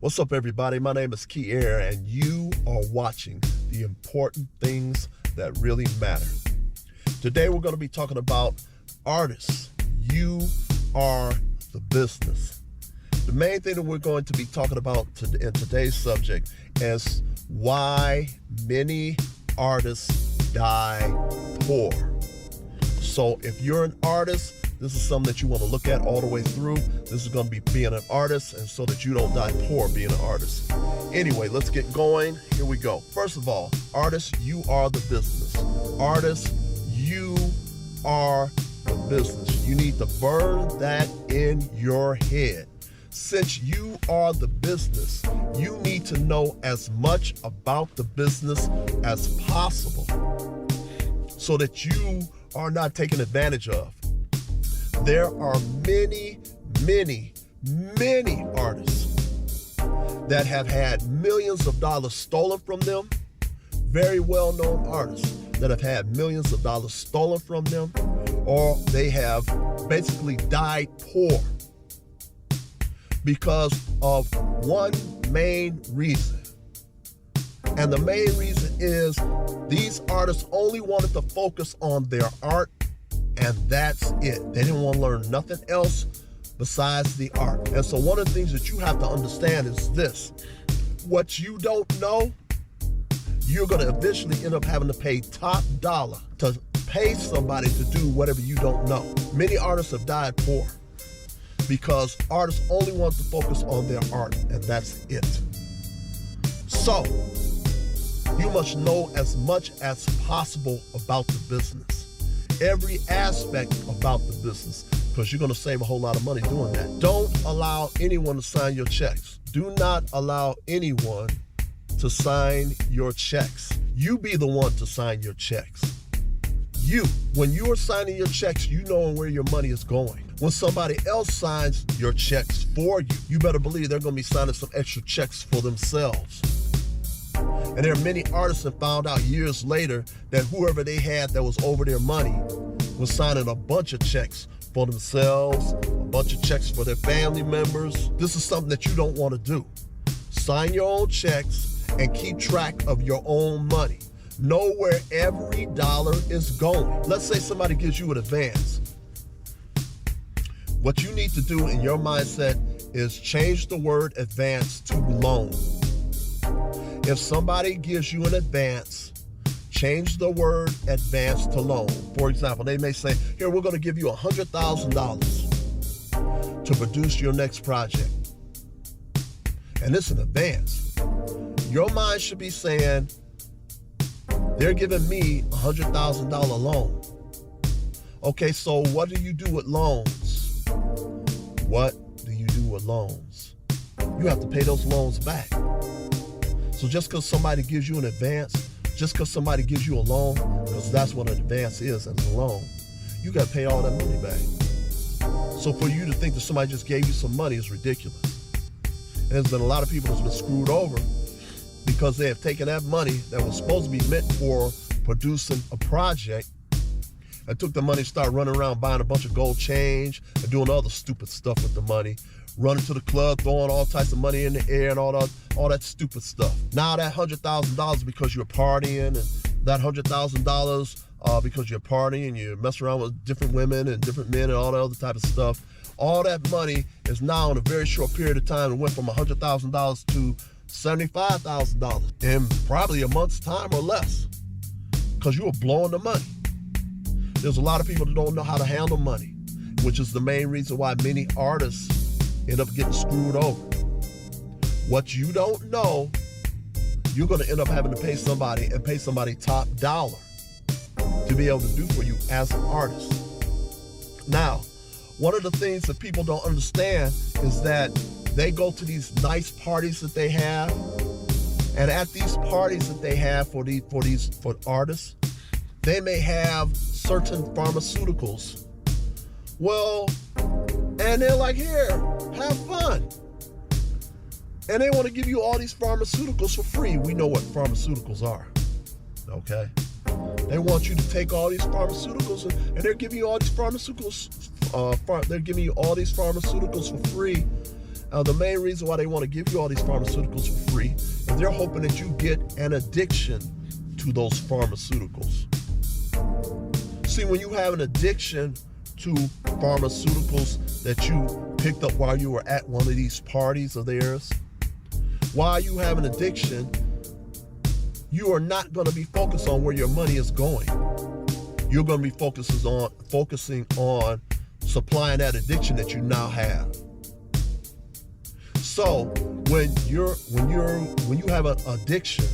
What's up, everybody? My name is Key Air, and you are watching the important things that really matter. Today, we're going to be talking about artists. You are the business. The main thing that we're going to be talking about in today's subject is why many artists die poor. So if you're an artist, this is something that you want to look at all the way through. This is going to be being an artist, and so that you don't die poor being an artist. Anyway, let's get going. Here we go. First of all, artists, you are the business. Artists, you are the business. You need to burn that in your head. Since you are the business, you need to know as much about the business as possible so that you are not taken advantage of. There are many artists that have had millions of dollars stolen from them. Very well-known artists that have had millions of dollars stolen from them, or they have basically died poor because of one main reason. And the main reason is these artists only wanted to focus on their art, and that's it. They didn't want to learn nothing else besides the art. And so one of the things that you have to understand is this: what you don't know, you're going to eventually end up having to pay top dollar to pay somebody to do whatever you don't know. Many artists have died poor because artists only want to focus on their art, and that's it. So you must know as much as possible about the business. Every aspect about the business, because you're going to save a whole lot of money doing that. Don't allow anyone to sign your checks. Do not allow anyone to sign your checks. You be the one to sign your checks. When you are signing your checks, you know where your money is going. When somebody else signs your checks for you, you better believe they're going to be signing some extra checks for themselves. And there are many artists that found out years later that whoever they had that was over their money was signing a bunch of checks for themselves, a bunch of checks for their family members. This is something that you don't want to do. Sign your own checks and keep track of your own money. Know where every dollar is going. Let's say somebody gives you an advance. What you need to do in your mindset is change the word advance to loan. If somebody gives you an advance, change the word advance to loan. For example, they may say, here, we're going to give you $100,000 to produce your next project. And it's an advance. Your mind should be saying, they're giving me $100,000 loan. Okay, so what do you do with loans? What do you do with loans? You have to pay those loans back. So just because somebody gives you an advance, just because somebody gives you a loan, because that's what an advance is, as a loan, you got to pay all that money back. So for you to think that somebody just gave you some money is ridiculous. And there's been a lot of people that's been screwed over because they have taken that money that was supposed to be meant for producing a project and took the money and started running around buying a bunch of gold change and doing other stupid stuff with the money. Running to the club, throwing all types of money in the air and all that stupid stuff. Now that $100,000 because you're partying, and that $100,000 because you're partying and you mess around with different women and different men and all that other type of stuff. All that money is now in a very short period of time. It went from $100,000 to $75,000 in probably a month's time or less because you were blowing the money. There's a lot of people that don't know how to handle money, which is the main reason why many artists end up getting screwed over. What you don't know, you're going to end up having to pay somebody and pay somebody top dollar to be able to do for you as an artist. Now, one of the things that people don't understand is that they go to these nice parties that they have, and at these parties that they have for artists, they may have certain pharmaceuticals. Well, and they're like, here, have fun. And they want to give you all these pharmaceuticals for free. We know what pharmaceuticals are, okay? They want you to take all these pharmaceuticals, and they're giving you all these pharmaceuticals. They're giving you all these pharmaceuticals for free, The main reason why they want to give you all these pharmaceuticals for free is they're hoping that you get an addiction to those pharmaceuticals. See, when you have an addiction to pharmaceuticals that you picked up while you were at one of these parties of theirs, while you have an addiction, you are not going to be focused on where your money is going. You're going to be focusing on supplying that addiction that you now have. So when you have an addiction,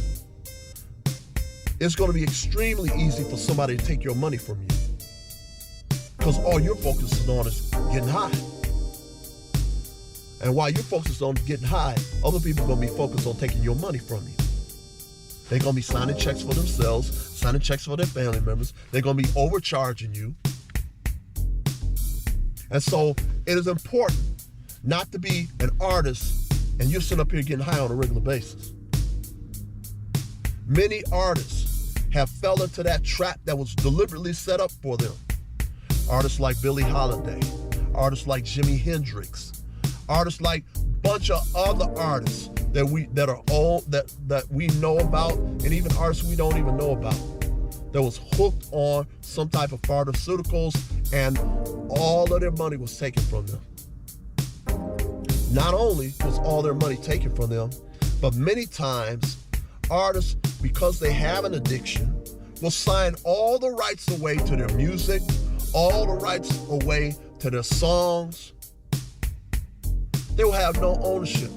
it's going to be extremely easy for somebody to take your money from you, because all you're focusing on is getting high. And while you're focused on getting high, other people are going to be focused on taking your money from you. They're going to be signing checks for themselves, signing checks for their family members. They're going to be overcharging you. And so it is important not to be an artist and you're sitting up here getting high on a regular basis. Many artists have fell into that trap that was deliberately set up for them. Artists like Billie Holiday, artists like Jimi Hendrix, artists like a bunch of other artists that we know about, and even artists we don't even know about, that was hooked on some type of pharmaceuticals, and all of their money was taken from them. Not only was all their money taken from them, but many times artists, because they have an addiction, will sign all the rights away to their music, all the rights away to their songs. They will have no ownership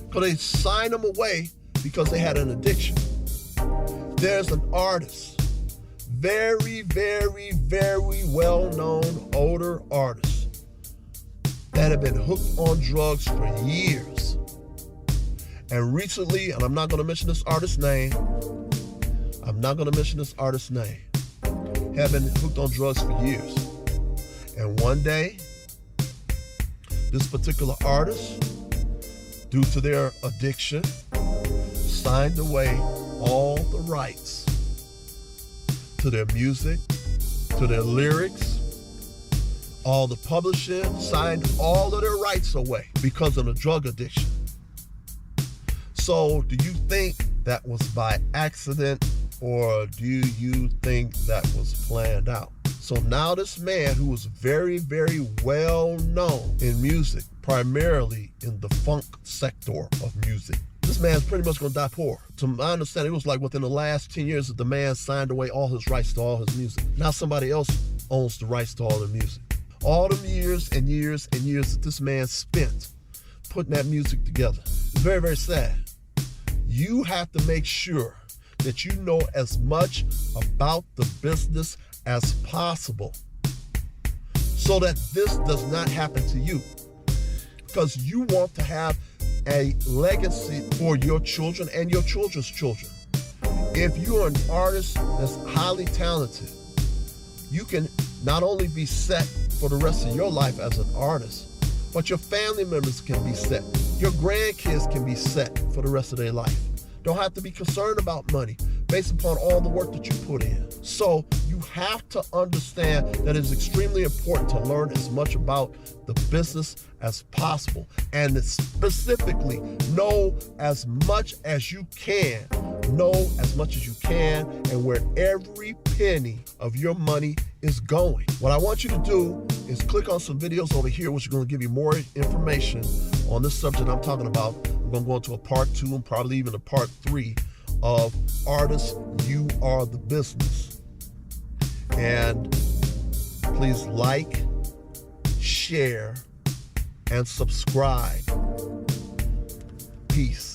because they signed them away because they had an addiction. There's an artist, very, very, very well-known older artist, that have been hooked on drugs for years. And recently, and I'm not going to mention this artist's name, have been hooked on drugs for years. And one day, this particular artist, due to their addiction, signed away all the rights to their music, to their lyrics, all the publishing, signed all of their rights away because of the drug addiction. So do you think that was by accident, or do you think that was planned out? So now this man, who was very, very well known in music, primarily in the funk sector of music, this man's pretty much going to die poor. To my understanding, it was like within the last 10 years that the man signed away all his rights to all his music. Now somebody else owns the rights to all the music. All the years and years and years that this man spent putting that music together. It's very, very sad. You have to make sure that you know as much about the business as possible so that this does not happen to you, because you want to have a legacy for your children and your children's children. If you're an artist that's highly talented, you can not only be set for the rest of your life as an artist, but your family members can be set. Your grandkids can be set for the rest of their life. Don't have to be concerned about money based upon all the work that you put in. So you have to understand that it's extremely important to learn as much about the business as possible, and specifically know as much as you can. Know as much as you can and where every penny of your money is going. What I want you to do is click on some videos over here, which are going to give you more information on this subject I'm talking about. I'm going to go into a part 2 and probably even a part 3 of Artists, You Are the Business. And please like, share, and subscribe. Peace.